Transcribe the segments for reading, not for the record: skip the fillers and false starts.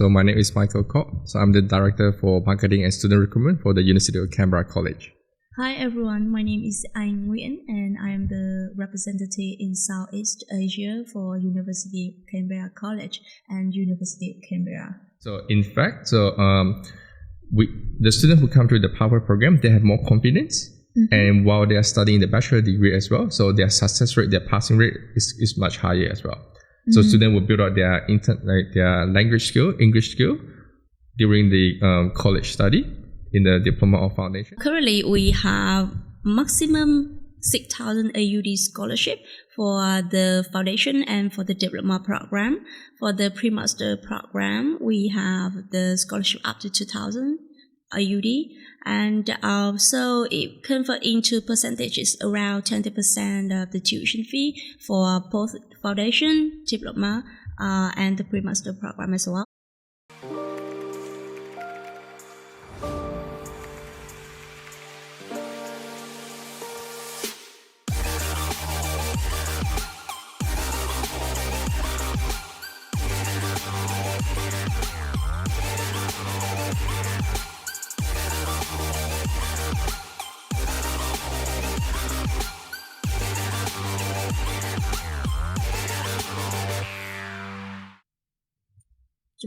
So my name is Michael Kok. So I'm the Director for Marketing and Student Recruitment for the University of Canberra College. Hi everyone, my name is Nguyen and I am the representative in Southeast Asia for University of Canberra College and University of Canberra. So in fact, the students who come through the Power program, they have more confidence. And while they are studying the bachelor degree as well, so their success rate, their passing rate is much higher as well. So students will build out their language skill, English skill during the college study in the diploma or foundation. Currently, we have maximum 6,000 AUD scholarship for the foundation and for the diploma program. For the pre-master program, we have the scholarship up to 2,000 AUD. And so it convert into percentages around 20% of the tuition fee for both foundation, diploma, and the pre-master program as well.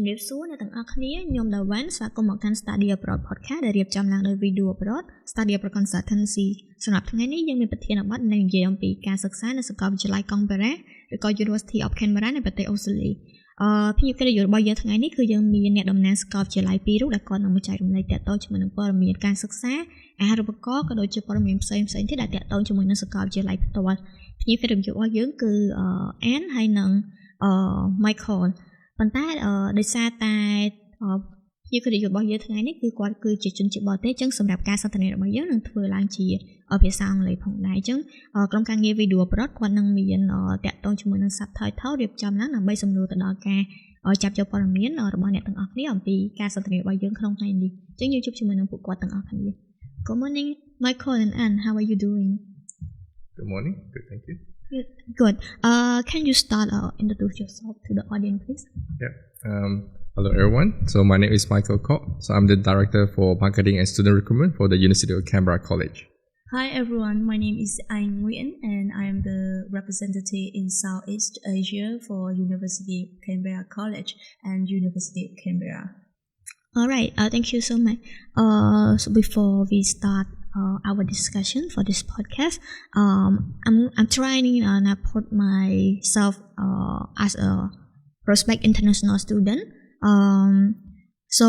Nguyen ស្វាគមន៍មកកាន់ Study Abroad Podcast ដែលរៀបចំឡើងដោយ WEduAbroad Study Abroad Consultancy សម្រាប់ថ្ងៃនេះយើងមានប្រធានបទនឹងនិយាយអំពីការសិក្សានៅសាកលវិទ្យាល័យ Canberra ឬក៏ University of Canberra នៅប្រទេសអូស្ត្រាលីភាពយន្តរបស់យើងថ្ងៃនេះគឺយើងមានអ្នកតំណាងសាកលវិទ្យាល័យពីររូបដែលគាត់នឹងមកចែករំលែកទាក់ទងជាមួយនឹងព័ត៌មានការសិក្សាអាហារូបករណ៍ក៏ដូចជាព័ត៌មានផ្សេងៗទៀតដែលទាក់ទងជាមួយនឹងសាកលវិទ្យាល័យផ្ទាល់ភ្ញៀវកិត្តិយសរបស់យើងគឺ Anne ហើយនិង Michael ប៉ុន្តែដោយសារតែភ្ញៀវកិត្តិយសរបស់យើងថ្ងៃនេះគឺគាត់គឺជាជនជាតិបរទេសអញ្ចឹងសម្រាប់ការសន្ទនារបស់យើងនឹងធ្វើឡើងជាភាសាអង់គ្លេសផងដែរអញ្ចឹងក្រុមការងារ WEduAbroad គាត់នឹងមានតាក់ទងជាមួយនឹង subtitle រៀបចំឡើងដើម្បីសម្រួលទៅដល់ការចាប់យកព័ត៌មានរបស់អ្នកទាំងអស់គ្នាអំពីការសន្ទនារបស់យើងក្នុងថ្ងៃនេះអញ្ចឹងយើងជួបជាមួយនឹងពួកគាត់ទាំងអស់គ្នា Good morning Michael and Anne, how are you doing? Good morning. Good, thank you. Good. Can you start introduce yourself to the audience, please? Yeah. Hello, everyone. So my name is Michael Kok. So I'm the Director for Marketing and Student Recruitment for the University of Canberra College. Hi everyone, my name is Nguyen and I am the representative in Southeast Asia for University of Canberra College and University of Canberra. All right. Thank you so much. So before we start our discussion for this podcast, I'm trying to put myself as a prospect international student. So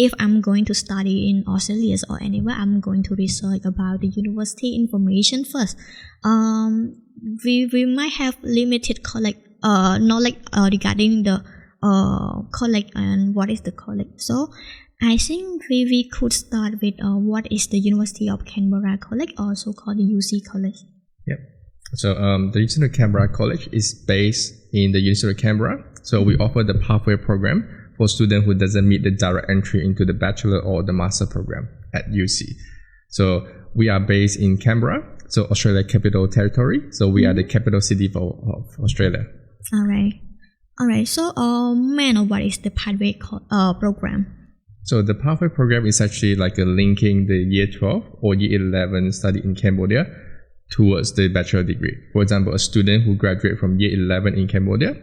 if I'm going to study in Australia or anywhere, I'm going to research about the university information first. We might have limited knowledge regarding the college and what is the college. So I think we could start with what is the University of Canberra College, also called the UC College. Yep. So the University of Canberra College is based in the University of Canberra. So we offer the pathway program for students who doesn't meet the direct entry into the bachelor or the master program at UC. So we are based in Canberra, so Australia Capital Territory. So we are the capital city of Australia. All right. So man, what is the pathway program? So the pathway program is actually like linking the year 12 or year 11 study in Cambodia towards the bachelor degree. For example, a student who graduates from year 11 in Cambodia,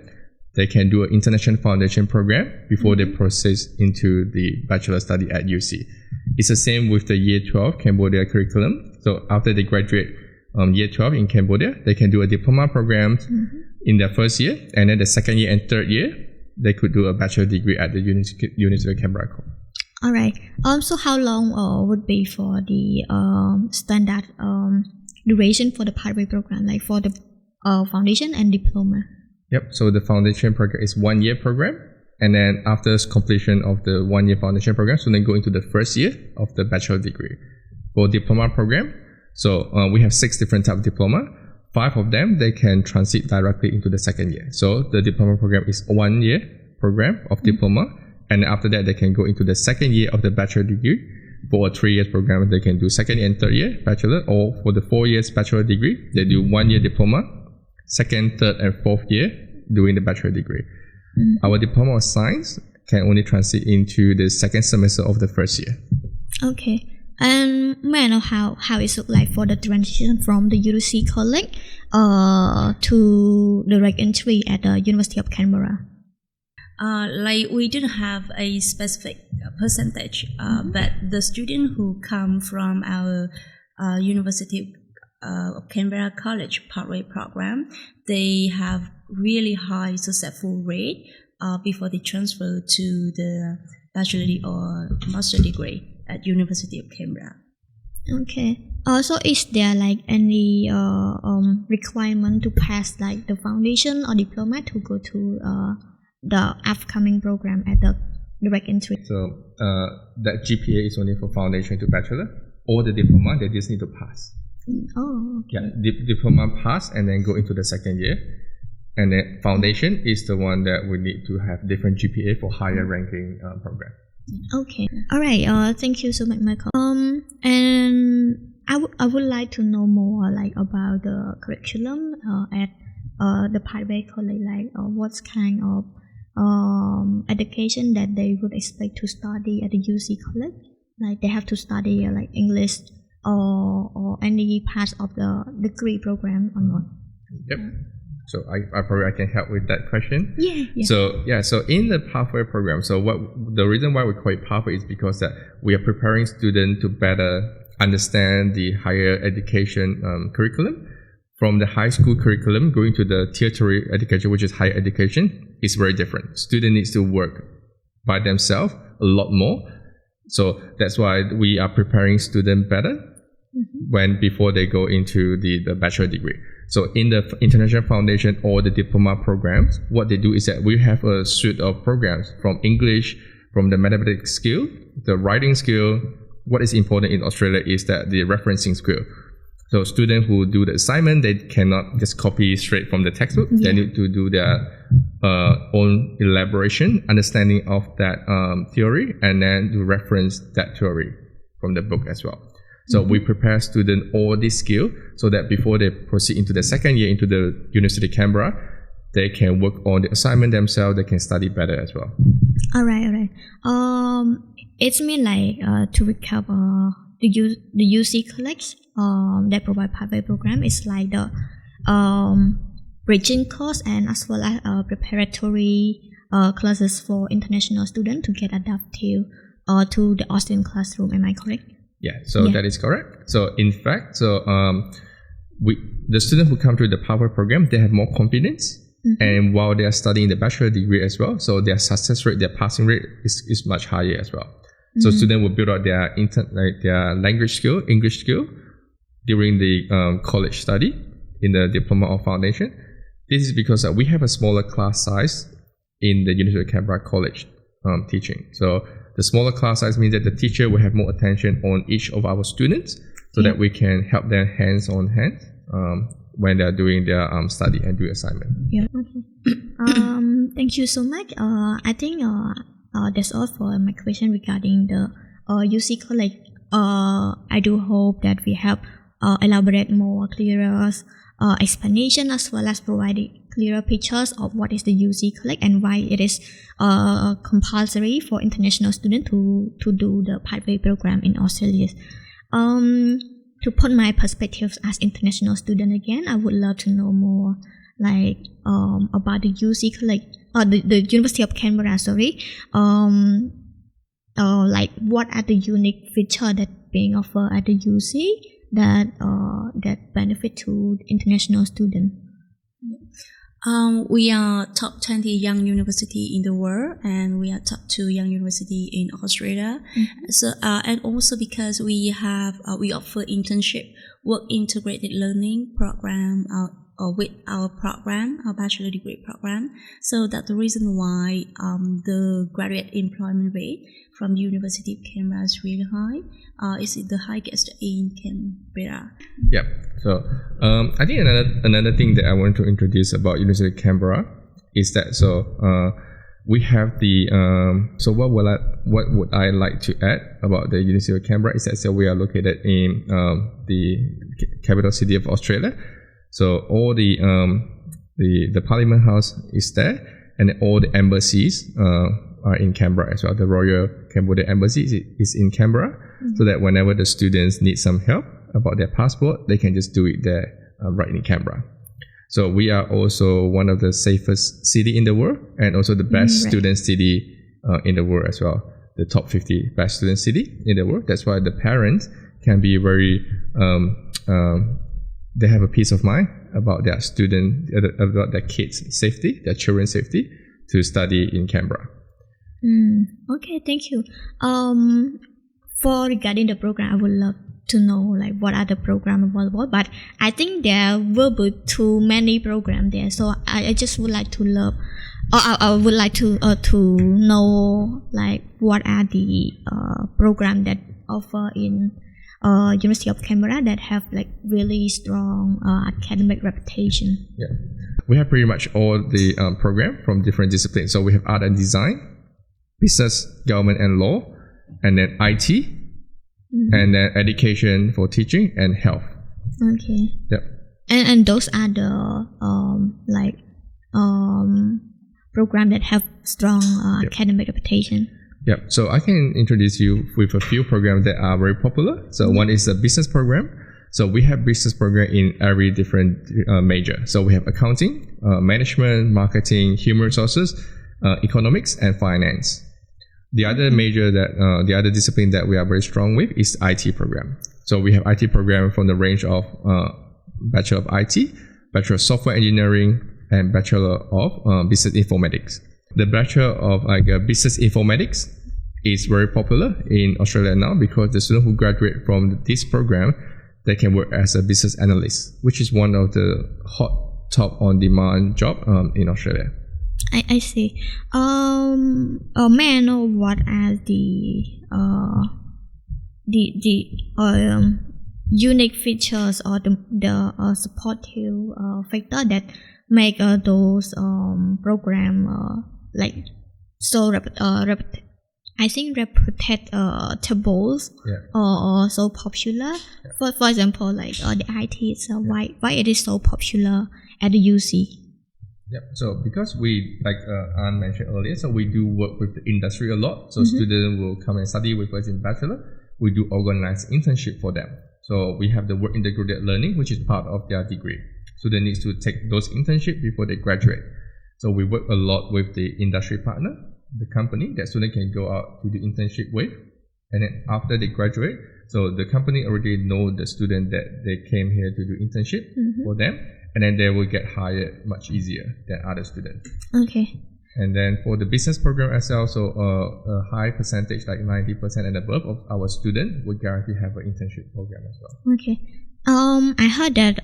they can do an international foundation program before they proceed into the bachelor study at UC. It's the same with the year 12 Cambodia curriculum. So after they graduate year 12 in Cambodia, they can do a diploma program in their first year, and then the second year and third year, they could do a bachelor degree at the University of Canberra. All right. So how long would be for the standard duration for the pathway program, like for the foundation and diploma? Yep. So the foundation program is 1 year program, and then after completion of the 1 year foundation program, so then go into the first year of the bachelor degree. For diploma program, so we have 6 different types of diploma. 5 of them, they can transit directly into the second year. So the diploma program is 1 year program of diploma, and after that, they can go into the second year of the bachelor degree. For a 3 years program, they can do second year and third year bachelor, or for the 4 years bachelor degree, they do 1 year diploma, second, third, and fourth year doing the bachelor degree. Our diploma of science can only transit into the second semester of the first year. Okay. And may I know how it looks like for the transition from the UC college to direct entry at the University of Canberra? Like we didn't have a specific percentage, but the students who come from our University of Canberra College pathway program, they have really high successful rate before they transfer to the bachelor or master degree at University of Canberra. Okay. Also, is there like any requirement to pass like the foundation or diploma to go to the upcoming program at the direct entry? So that GPA is only for foundation to bachelor, or the diploma they just need to pass. Oh, okay. Yeah, diploma pass and then go into the second year, and then foundation is the one that we need to have different GPA for higher ranking program. Okay. All right. Thank you so much, Michael. And I would like to know more like about the curriculum at the pathway college, like what kind of education that they would expect to study at the UC college. Like they have to study like English or any part of the degree program or not. Yep. So I can help with that question. Yeah. So in the pathway program, so the reason why we call it pathway is because that we are preparing students to better understand the higher education curriculum. From the high school curriculum going to the tertiary education, which is higher education, is very different. Student needs to work by themselves a lot more. So that's why we are preparing students better before they go into the bachelor degree. So in the international foundation or the diploma programs, what they do is that we have a suite of programs from English, from the mathematics skill, the writing skill. What is important in Australia is that the referencing skill. So students who do the assignment, they cannot just copy straight from the textbook. Yeah. They need to do their own elaboration, understanding of that theory, and then to reference that theory from the book as well. So we prepare students all these skills so that before they proceed into the second year into the University of Canberra, they can work on the assignment themselves. They can study better as well. All right. It's mean like to recap the UC college that provide pathway program is like the bridging course and as well as preparatory classes for international students to get adapted to the Australian classroom. Am I correct? Yeah, that is correct. So in fact, the students who come through the pathway program, they have more confidence. And while they are studying the bachelor degree as well, so their success rate, their passing rate is much higher as well. So students will build out their their language skill, English skill, during the college study in the diploma or foundation. This is because we have a smaller class size in the University of Canberra College teaching. So the smaller class size means that the teacher will have more attention on each of our students so that we can help them hands on hands when they're doing their study and do assignment. Yeah. Okay. Thank you so much. I think that's all for my question regarding the UC college. I do hope that we have elaborate more clearer explanation as well as providing clearer pictures of what is the UC college and why it is compulsory for international students to do the pathway program in Australia. To put my perspectives as international student again, I would love to know more like about the UC college the University of Canberra. Like what are the unique features that being offered at the UC that benefit to international students? We are top 20 young university in the world, and we are top 2 young university in Australia. So and also because we offer internship, work integrated learning program with our program, our bachelor degree program. So that's the reason why the graduate employment rate from University of Canberra is really high. It's the highest in Canberra. Yeah. So I think another thing that I want to introduce about University of Canberra is that we have the what would I like to add about the University of Canberra is that we are located in the capital city of Australia. So all the Parliament House is there, and all the embassies are in Canberra as well. The Royal Cambodia Embassy is in Canberra, so that whenever the students need some help about their passport, they can just do it there right in Canberra. So we are also one of the safest city in the world, and also the best student city in the world as well. The top 50 best student city in the world. That's why the parents can be very, they have a peace of mind about their about their kids' safety, their children's safety to study in Canberra. Okay, thank you. For regarding the program, I would love to know like what are the programs available, but I think there will be too many programs there, so I just would like to I would like to know like what are the programs that offer in University of Canberra that have like really strong academic reputation. Yeah, we have pretty much all the program from different disciplines. So we have art and design, business, government and law, and then IT, and then education for teaching and health. Okay. Yep. And those are the program that have strong academic reputation. Yeah, so I can introduce you with a few programs that are very popular. So one is a business program. So we have business program in every different major. So we have accounting, management, marketing, human resources, economics, and finance. The other the other discipline that we are very strong with is IT program. So we have IT program from the range of Bachelor of IT, Bachelor of Software Engineering, and Bachelor of Business Informatics. The Bachelor of Business Informatics is very popular in Australia now because the students who graduate from this program, they can work as a business analyst, which is one of the hot top on demand job in Australia. I see. May I know what are the unique features or the supportive factor that make those program like so reputable or so popular. For example, like the IT itself, why it is so popular at the UC? Yeah, so because we, like Anne mentioned earlier, so we do work with the industry a lot. So students will come and study with us in bachelor. We do organize internship for them. So we have the work integrated learning, which is part of their degree. Student needs to take those internships before they graduate. So we work a lot with the industry partner, the company that student can go out to do internship with. And then after they graduate, so the company already know the student that they came here to do internship for them. And then they will get hired much easier than other students. Okay. And then for the business program as well, so a high percentage, like 90% and above of our students will guarantee have an internship program as well. Okay. I heard that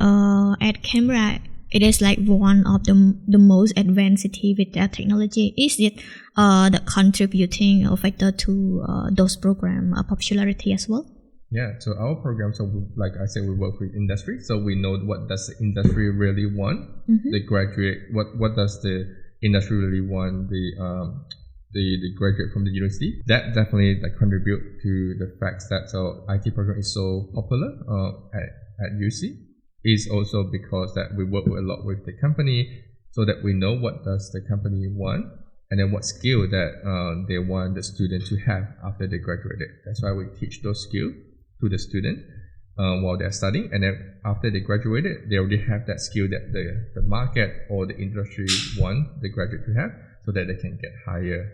at Canberra, it is like one of the most advanced city with their technology. Is it the contributing factor to those program popularity as well? Yeah, so our program, so like I said, we work with industry, so we know what does the industry really want. The graduate, what does the industry really want? The graduate from the university. That definitely contribute to the fact that so IT program is so popular at UC. Is also because that we work a lot with the company, so that we know what does the company want, and then what skill that they want the student to have after they graduated. That's why we teach those skills to the student while they're studying, and then after they graduated, they already have that skill that the market or the industry want the graduate to have, so that they can get hired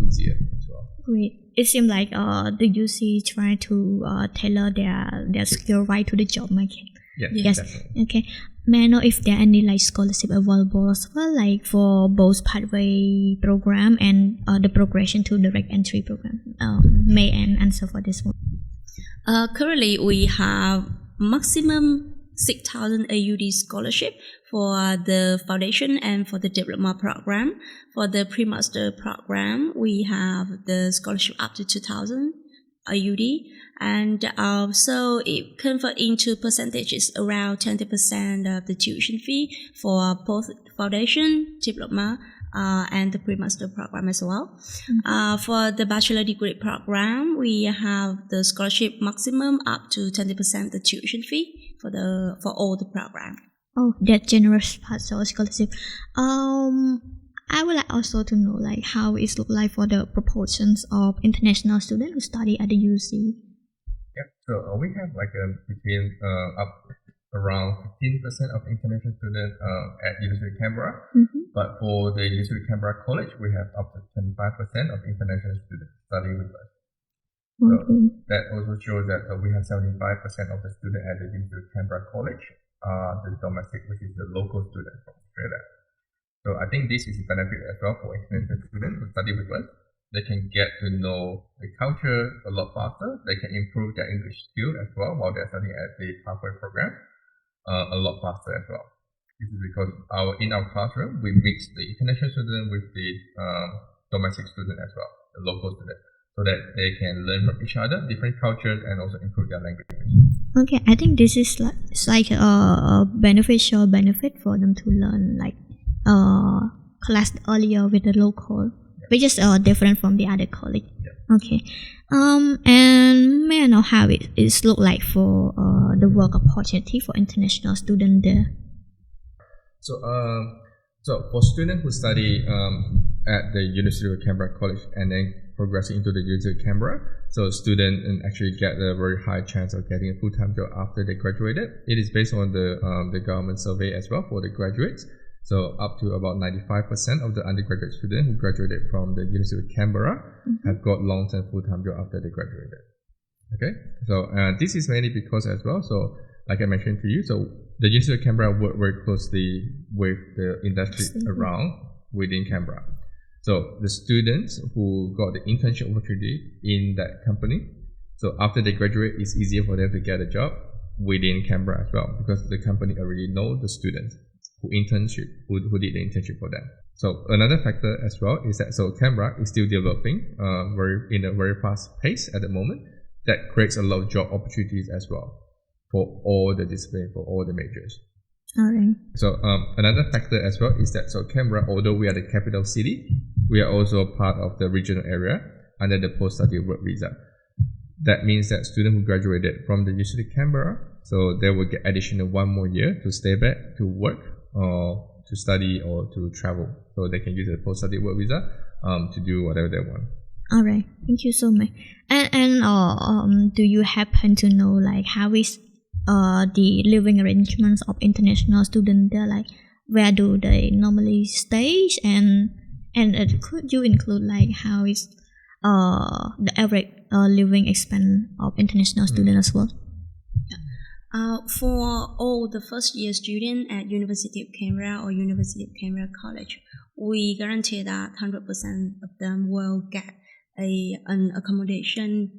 easier as well. Great. It seems like the UC try to tailor their skill right to the job market. Yes. Definitely. Okay. May I know if there are any like scholarship available as well, like for both pathway program and the progression to direct entry program? May I answer for this one? Currently, we have maximum 6,000 AUD scholarship for the foundation and for the diploma program. For the pre-master program, we have the scholarship up to 2,000 AUD. And so it convert into percentages around 20% of the tuition fee for both foundation, diploma, and the pre-master program as well. For the bachelor degree program, we have the scholarship maximum up to 20% the tuition fee for all the program. Oh, that generous part of scholarship. I would like also to know like how it look like for the proportions of international students who study at the UC. Yeah, so we have like between up around 15% of international students at University of Canberra. But for the University of Canberra College, we have up to 25% of international students studying with us. So that also shows that we have 75% of the students at the University of Canberra College are the domestic, which is the local students from Australia. So I think this is a benefit as well for international students who study with us. They can get to know the culture a lot faster. They can improve their English skill as well while they're studying at the pathway program a lot faster as well. This is because in our classroom, we mix the international student with the domestic student as well, the local student, so that they can learn from each other, different cultures, and also improve their languages. Okay, I think this is like a beneficial benefit for them to learn like class earlier with the local, which is different from the other college. Yeah. Okay. And may I know how it look like for the work opportunity for international students there? So for students who study at the University of Canberra College and then progressing into the University of Canberra, so students actually get a very high chance of getting a full-time job after they graduated. It is based on the government survey as well for the graduates. So up to about 95% of the undergraduate students who graduated from the University of Canberra have got long-term full-time job after they graduated. Okay, so this is mainly because as well, so like I mentioned to you, so the University of Canberra work very closely with the industry around within Canberra. So the students who got the internship opportunity in that company, so after they graduate, it's easier for them to get a job within Canberra as well, because the company already know the students who did the internship for them. So another factor as well is that Canberra is still developing in a very fast pace at the moment. That creates a lot of job opportunities as well for all the disciplines, for all the majors. Alright. So another factor as well is that Canberra, although we are the capital city, we are also part of the regional area under the post-study work visa. That means that students who graduated from the University of Canberra, so they will get additional 1 more year to stay back to work or to study or to travel. So they can use the post-study work visa to do whatever they want. Alright, thank you so much. And do you happen to know like how is the living arrangements of international students there? Like where do they normally stay? And could you include like how is the average living expense of international students as well? For all the first year students at University of Canberra or University of Canberra College, we guarantee that 100% of them will get an accommodation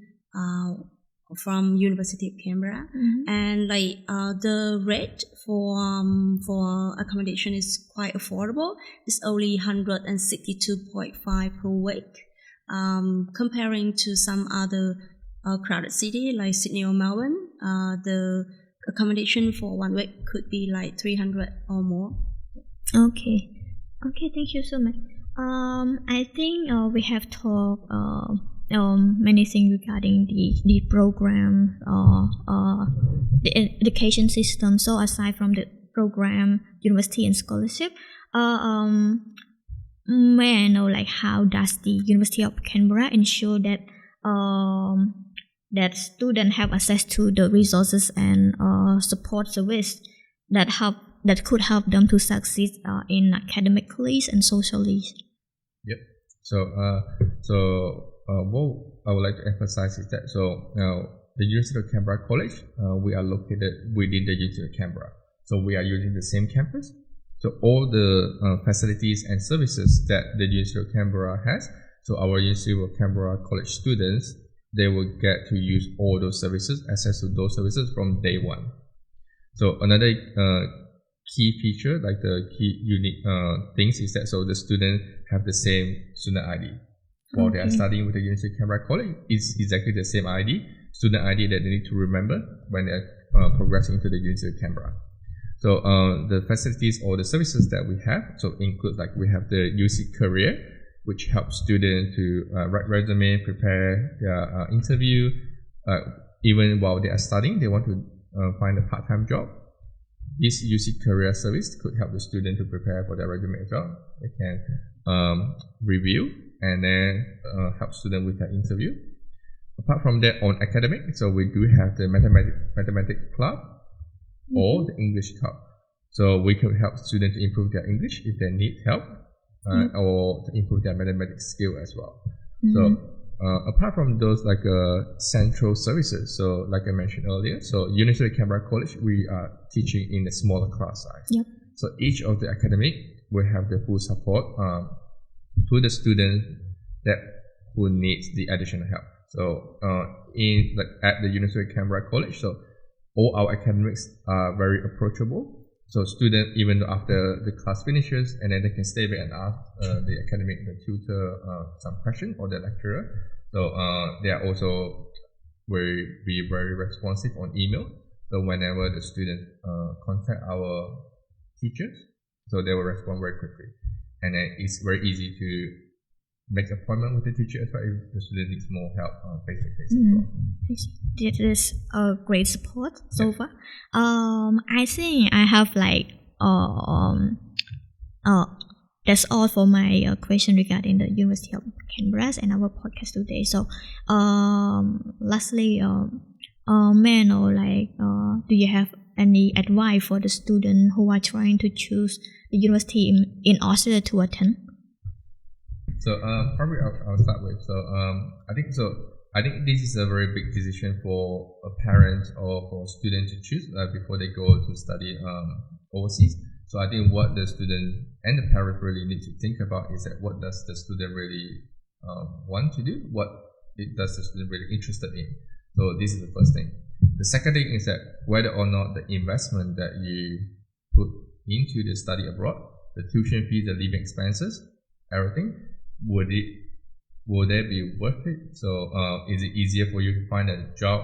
from University of Canberra, and like the rate for accommodation is quite affordable. It's only 162.5 per week, comparing to some other crowded city like Sydney or Melbourne. The accommodation for 1 week could be like 300 or more. Okay, thank you so much. I think we have talked many things regarding the program the education system. So aside from the program, university and scholarship, may I know like how does the University of Canberra ensure that that students have access to the resources and support service that could help them to succeed in academically and socially? Yep. So what I would like to emphasize is that the University of Canberra College, we are located within the University of Canberra. So we are using the same campus. So all the facilities and services that the University of Canberra has, so our University of Canberra College students, they will get to use all those services, access to those services from day one. So another key feature, like the key unique things, is that the students have the same student ID. While they are studying with the University of Canberra College, it's exactly the same student ID that they need to remember when they're progressing to the University of Canberra. So the facilities or the services that we have, include like we have the UC Career, which helps students to write resume, prepare their interview. Even while they are studying, they want to find a part-time job. This UC Career service could help the student to prepare for their resume as well. They can review and then help students with their interview. Apart from that, on academic, so we do have the mathematics club or the English club. So we can help students to improve their English if they need help or to improve their mathematics skill as well. So apart from those like central services, so like I mentioned earlier, so University of Canberra College, we are teaching in a smaller class size. Yep. So each of the academic will have the full support to the student that who needs the additional help. So at the University of Canberra College, so all our academics are very approachable. So students, even after the class finishes, and then they can stay back and ask the tutor some question or the lecturer. So they are also be very responsive on email. So whenever the students contact our teachers, so they will respond very quickly. And then it's very easy to make an appointment with the teacher as well if the student needs more help face to face as well. That is a great support so far. I think I have like that's all for my question regarding the University of Canberra and our podcast today. So lastly, may I know like do you have any advice for the students who are trying to choose the university in Australia to attend? So probably I'll start with. So I think this is a very big decision for a parent or for a student to choose before they go to study overseas. So I think what the student and the parents really need to think about is that what does the student really want to do? What does the student really interested in? So this is the first thing. The second thing is that whether or not the investment that you put into the study abroad, the tuition fees, the living expenses, everything, will they be worth it? So is it easier for you to find a job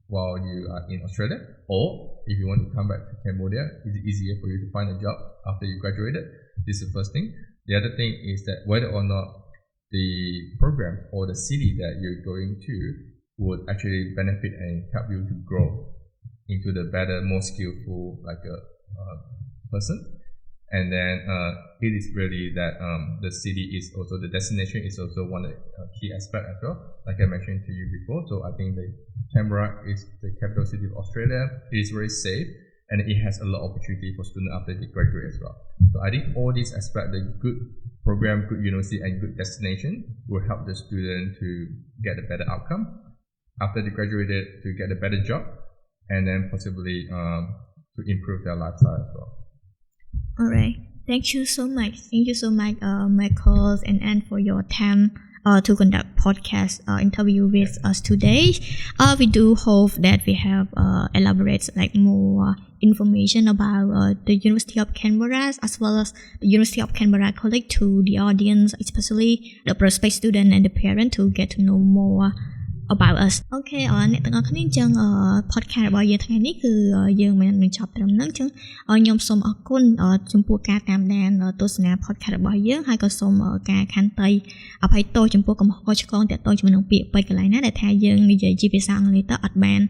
while you are in Australia? Or if you want to come back to Cambodia, is it easier for you to find a job after you graduated? This is the first thing. The other thing is that whether or not the program or the city that you're going to would actually benefit and help you to grow into the better, more skillful like a person. And then it is really that the city is also, the destination is also one of the key aspects as well. Like I mentioned to you before, so I think the Canberra is the capital city of Australia. It is very safe and it has a lot of opportunity for students after they graduate as well. So I think all these aspects, the good program, good university and good destination will help the student to get a better outcome after they graduated, to get a better job and then possibly to improve their lifestyle as well. All right. Thank you so much. Thank you so much, Michael and Anne, for your time to conduct podcast interview with us today. We do hope that we have elaborate like more information about the University of Canberra as well as the University of Canberra College to the audience, especially the prospective student and the parent to get to know more about us. Okay អ្នកទាំងអស់គ្នាអញ្ចឹង podcast របស់យើងថ្ងៃនេះគឺយើងមិននឹងចប់ត្រឹមហ្នឹងអញ្ចឹងខ្ញុំសូមអរគុណចំពោះការតាមដានទស្សនា podcast របស់យើងហើយក៏សូមការខន្តីអភ័យទោសចំពោះកំហុសឆ្គងទាក់ទងជាមួយនឹងពាក្យពេចន៍កន្លែងណាដែលថាយើងនិយាយជាភាសាអង់គ្លេសទៅអត់បាន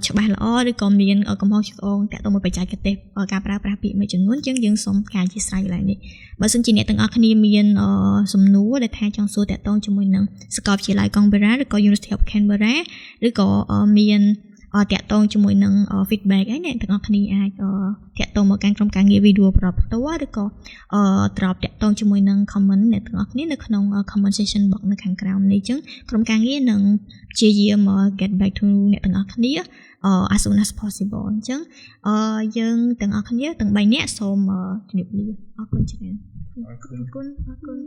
ច្បាស់ល្អឬក៏មានកំហុសឆ្គងតាក់ទងមួយបច្ចេកទេសការប្រើប្រាស់ពាក្យមួយចំនួនអញ្ចឹងយើងសូមការអធិស្ឋានឡើងនេះបើសិនជាអ្នកទាំងអស់គ្នាមានសំណួរដែលថាចង់សួរតាក់ទងជាមួយនឹងសាកលវិទ្យាល័យ Canberra ឬក៏ University of Canberra ឬក៏មានតាក់ទងជាមួយនឹង feedback ឯអ្នកទាំងអស់គ្នាអាចតាក់ទងមកកាន់ក្រុមការងារ WEduAbroad ផ្ទាល់ឬក៏ត្របតាក់ទងជាមួយនឹង comment អ្នកទាំងអស់គ្នានៅក្នុង comment section box នៅខាងក្រោមនេះអញ្ចឹងក្រុមការងារនឹងព្យាយាម get back to អ្នកទាំងអស់គ្នា as soon as possible អញ្ចឹងយើងទាំងអស់គ្នាទាំង3នាក់សូមជម្រាបលាអរគុណច្រើនអរគុណ